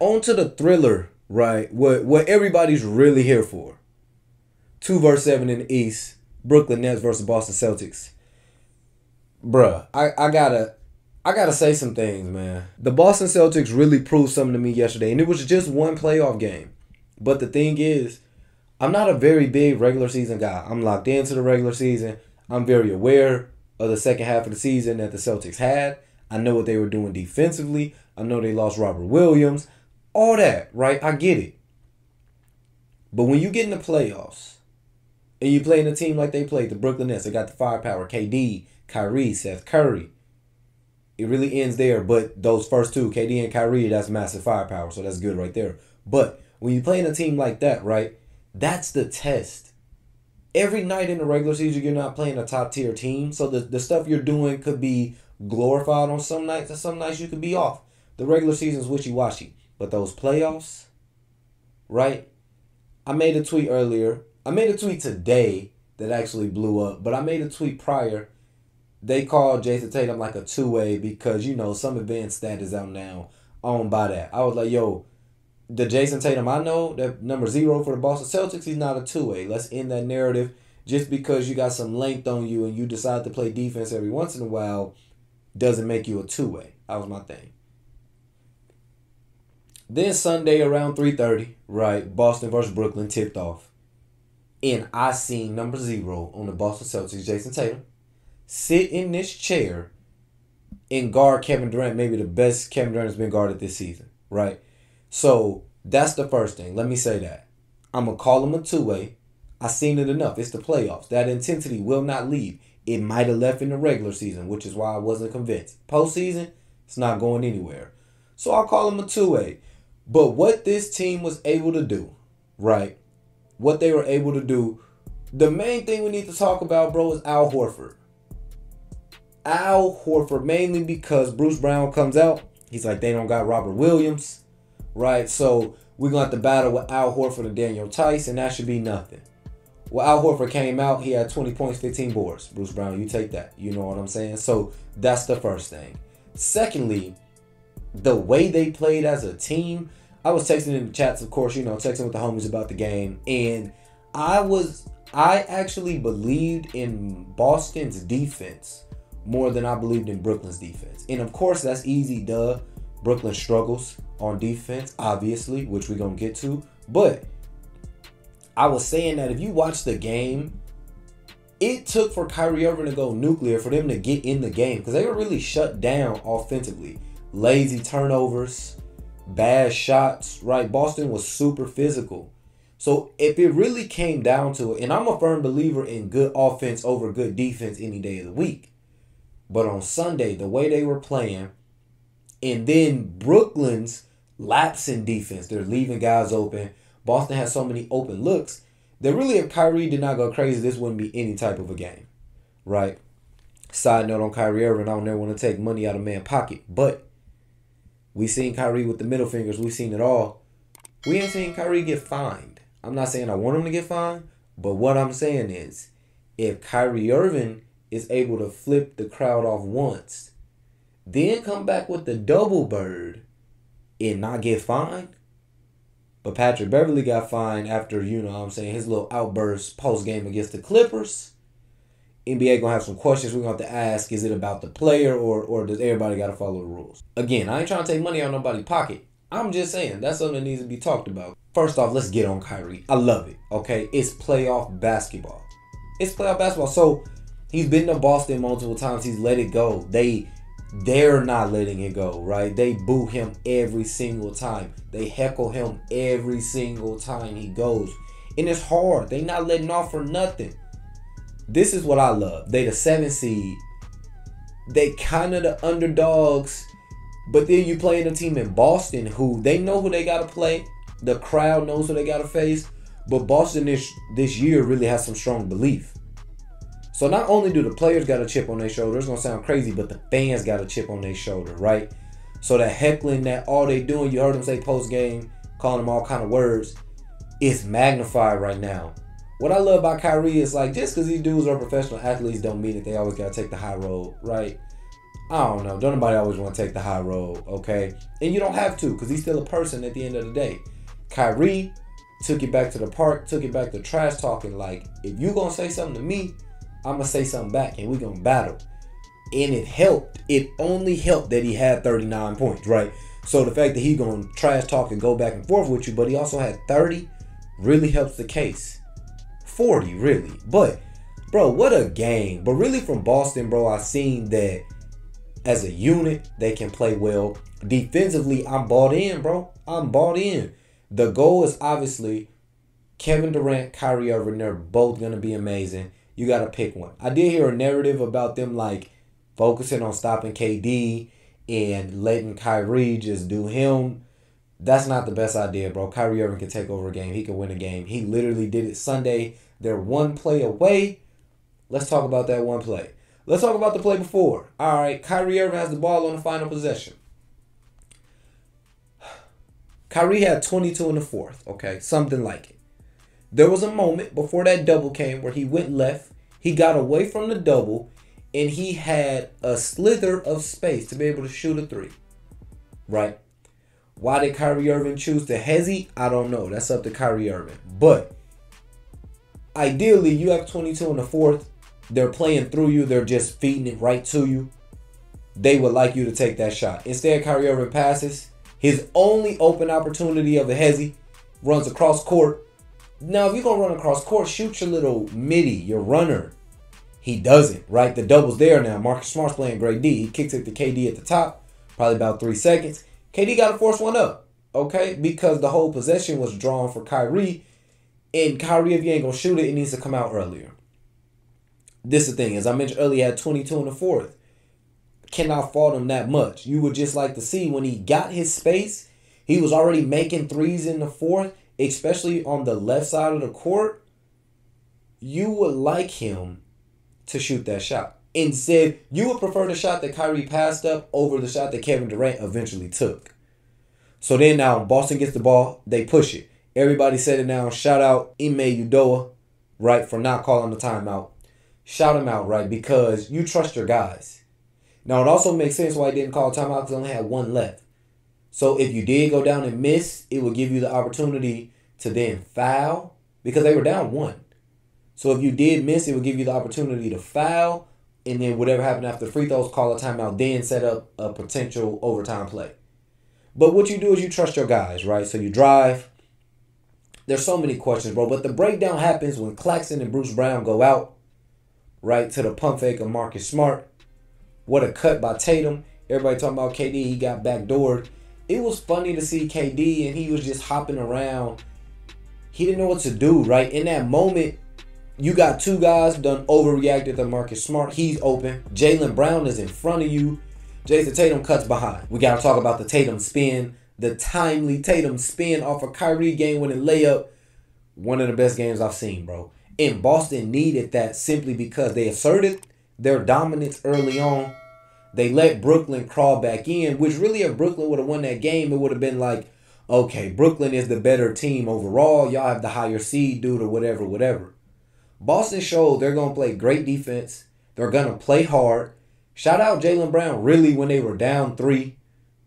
On to the thriller, right? What everybody's really here for. 2 versus 7 in the East. Brooklyn Nets versus Boston Celtics. Bruh, I gotta say some things, man. The Boston Celtics really proved something to me yesterday, and it was just one playoff game. But the thing is, I'm not a very big regular season guy. I'm locked into the regular season. I'm very aware of the second half of the season that the Celtics had. I know what they were doing defensively. I know they lost Robert Williams. All that, right? I get it. But when you get in the playoffs and you play in a team like they played, the Brooklyn Nets, they got the firepower, KD, Kyrie, Seth Curry. It really ends there. But those first two, KD and Kyrie, that's massive firepower. So that's good right there. But when you play in a team like that, right, that's the test. Every night in the regular season, you're not playing a top-tier team. So the stuff you're doing could be glorified on some nights, and some nights you could be off. The regular season is wishy-washy. But those playoffs, right? I made a tweet earlier. I made a tweet today that actually blew up. But I made a tweet prior. They called Jason Tatum like a two-way because, you know, some advanced stat is out now. I don't buy that. I was like, yo, the Jason Tatum I know, that number 0 for the Boston Celtics, he's not a two-way. Let's end that narrative. Just because you got some length on you and you decide to play defense every once in a while doesn't make you a two-way. That was my thing. Then Sunday around 3:30, right, Boston versus Brooklyn tipped off. And I seen number 0 on the Boston Celtics, Jason Tatum, sit in this chair and guard Kevin Durant, maybe the best Kevin Durant has been guarded this season, right? So that's the first thing. Let me say that. I'm going to call him a two-way. I seen it enough. It's the playoffs. That intensity will not leave. It might have left in the regular season, which is why I wasn't convinced. Postseason, it's not going anywhere. So I'll call him a two-way. But what this team was able to do, right, what they were able to do, the main thing we need to talk about, bro, is Al Horford. Al Horford, mainly because Bruce Brown comes out. He's like, they don't got Robert Williams, right? So we're going to have to battle with Al Horford and Daniel Tice, and that should be nothing. Well, Al Horford came out. He had 20 points, 15 boards. Bruce Brown, you take that. You know what I'm saying? So that's the first thing. Secondly, the way they played as a team, I was texting in the chats, of course, you know, texting with the homies about the game. And I actually believed in Boston's defense more than I believed in Brooklyn's defense. And of course, that's easy, duh. Brooklyn struggles on defense, obviously, which we're going to get to. But I was saying that if you watch the game, it took for Kyrie Irving to go nuclear for them to get in the game because they were really shut down offensively. Lazy turnovers, bad shots, right? Boston was super physical. So if it really came down to it, and I'm a firm believer in good offense over good defense any day of the week. But on Sunday, the way they were playing, and then Brooklyn's lapse in defense, they're leaving guys open. Boston has so many open looks that really if Kyrie did not go crazy, this wouldn't be any type of a game, right? Side note on Kyrie Irving, I don't never want to take money out of man's pocket, but we seen Kyrie with the middle fingers. We seen it all. We ain't seen Kyrie get fined. I'm not saying I want him to get fined, but what I'm saying is if Kyrie Irving is able to flip the crowd off once, then come back with the double bird and not get fined. But Patrick Beverly got fined after, you know what I'm saying, his little outburst post-game against the Clippers. NBA going to have some questions we're going to have to ask. Is it about the player or does everybody got to follow the rules? Again, I ain't trying to take money out of nobody's pocket. I'm just saying that's something that needs to be talked about. First off, let's get on Kyrie. I love it, okay? It's playoff basketball. It's playoff basketball. So he's been to Boston multiple times. He's let it go. They're not letting it go, right? They boo him every single time. They heckle him every single time he goes. And it's hard. They not letting off for nothing. This is what I love. They the 7th seed. They kind of the underdogs. But then you playing a team in Boston who they know who they got to play. The crowd knows who they got to face. But Boston this year really has some strong belief. So not only do the players got a chip on their shoulder, it's going to sound crazy, but the fans got a chip on their shoulder, right? So that heckling, that all they doing, you heard them say post-game, calling them all kind of words, it's magnified right now. What I love about Kyrie is like, just because these dudes are professional athletes don't mean that they always got to take the high road, right? I don't know. Don't nobody always want to take the high road, okay? And you don't have to, because he's still a person at the end of the day. Kyrie took it back to the park, took it back to trash talking. Like, if you going to say something to me, I'm going to say something back, and we going to battle. And it helped. It only helped that he had 39 points, right? So the fact that he going to trash talk and go back and forth with you, but he also had 30, really helps the case. 40, really. But, bro, what a game. But really from Boston, bro, I seen that as a unit, they can play well. Defensively, I'm bought in, bro. I'm bought in. The goal is obviously Kevin Durant, Kyrie Irving. They're both going to be amazing. You got to pick one. I did hear a narrative about them, like, focusing on stopping KD and letting Kyrie just do him. That's not the best idea, bro. Kyrie Irving can take over a game. He can win a game. He literally did it Sunday. They're one play away. Let's talk about that one play. Let's talk about the play before. All right, Kyrie Irving has the ball on the final possession. Kyrie had 22 in the fourth, okay? Something like it. There was a moment before that double came where he went left. He got away from the double, and he had a slither of space to be able to shoot a three, right? Why did Kyrie Irving choose to hesitate? I don't know. That's up to Kyrie Irving. But ideally, you have 22 in the fourth. They're playing through you. They're just feeding it right to you. They would like you to take that shot. Instead, Kyrie Irving passes. His only open opportunity of a hezi runs across court. Now, if you're going to run across court, shoot your little midi, your runner. He doesn't, right? The double's there now. Marcus Smart's playing great D. He kicks it to KD at the top, probably about 3 seconds. KD got to force one up, okay? Because the whole possession was drawn for Kyrie. And Kyrie, if you ain't going to shoot it, it needs to come out earlier. This is the thing. As I mentioned earlier, he had 22 in the fourth. Cannot fault him that much. You would just like to see when he got his space, he was already making threes in the fourth, especially on the left side of the court. You would like him to shoot that shot. Instead, you would prefer the shot that Kyrie passed up over the shot that Kevin Durant eventually took. So then now Boston gets the ball. They push it. Everybody said it now. Shout out Ime Udoka, right, for not calling the timeout. Shout him out, right, because you trust your guys. Now, it also makes sense why he didn't call a timeout because he only had one left. So if you did go down and miss, it would give you the opportunity to then foul because they were down one. So if you did miss, it would give you the opportunity to foul, and then whatever happened after free throws, call a timeout, then set up a potential overtime play. But what you do is you trust your guys, right? So you drive. There's so many questions, bro. But the breakdown happens when Claxton and Bruce Brown go out, right, to the pump fake of Marcus Smart. What a cut by Tatum. Everybody talking about KD. He got backdoored. It was funny to see KD, and he was just hopping around. He didn't know what to do, right? In that moment, you got two guys done overreacted to Marcus Smart. He's open. Jaylen Brown is in front of you. Jason Tatum cuts behind. We got to talk about the Tatum spin. The timely Tatum spin off a Kyrie game-winning layup. One of the best games I've seen, bro. And Boston needed that simply because they asserted their dominance early on. They let Brooklyn crawl back in, which really if Brooklyn would have won that game, it would have been like, okay, Brooklyn is the better team overall. Y'all have the higher seed due to whatever. Boston showed they're going to play great defense. They're going to play hard. Shout out Jaylen Brown, really, when they were down 3,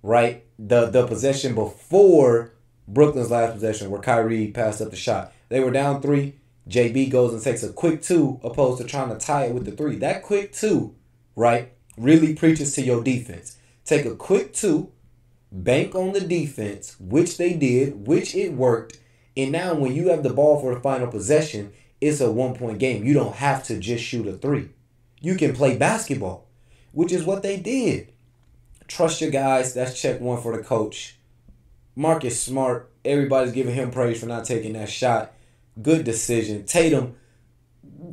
right? The possession before Brooklyn's last possession where Kyrie passed up the shot. They were down 3. JB goes and takes a quick 2 opposed to trying to tie it with the 3. That quick 2, right, really preaches to your defense. Take a quick 2, bank on the defense, which they did, which it worked. And now when you have the ball for the final possession, it's a 1-point game. You don't have to just shoot a 3. You can play basketball, which is what they did. Trust your guys. That's check 1 for the coach. Marcus Smart, everybody's giving him praise for not taking that shot. Good decision. Tatum,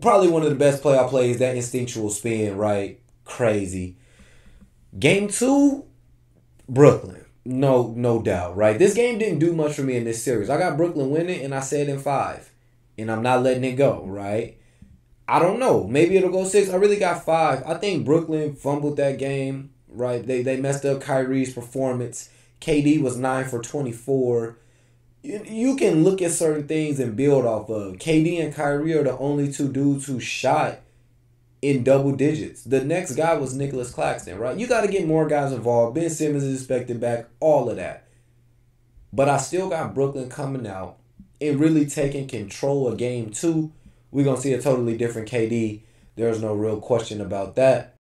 probably one of the best playoff plays, that instinctual spin, right? Crazy. Game 2, Brooklyn. No doubt, right? This game didn't do much for me in this series. I got Brooklyn winning, and I said in 5. And I'm not letting it go, right? I don't know. Maybe it'll go 6. I really got 5. I think Brooklyn fumbled that game, right? They messed up Kyrie's performance. KD was 9 for 24. You can look at certain things and build off of. KD and Kyrie are the only 2 dudes who shot in double digits. The next guy was Nicholas Claxton, right? You got to get more guys involved. Ben Simmons is expected back, all of that. But I still got Brooklyn coming out and really taking control of game 2. We're going to see a totally different KD. There's no real question about that.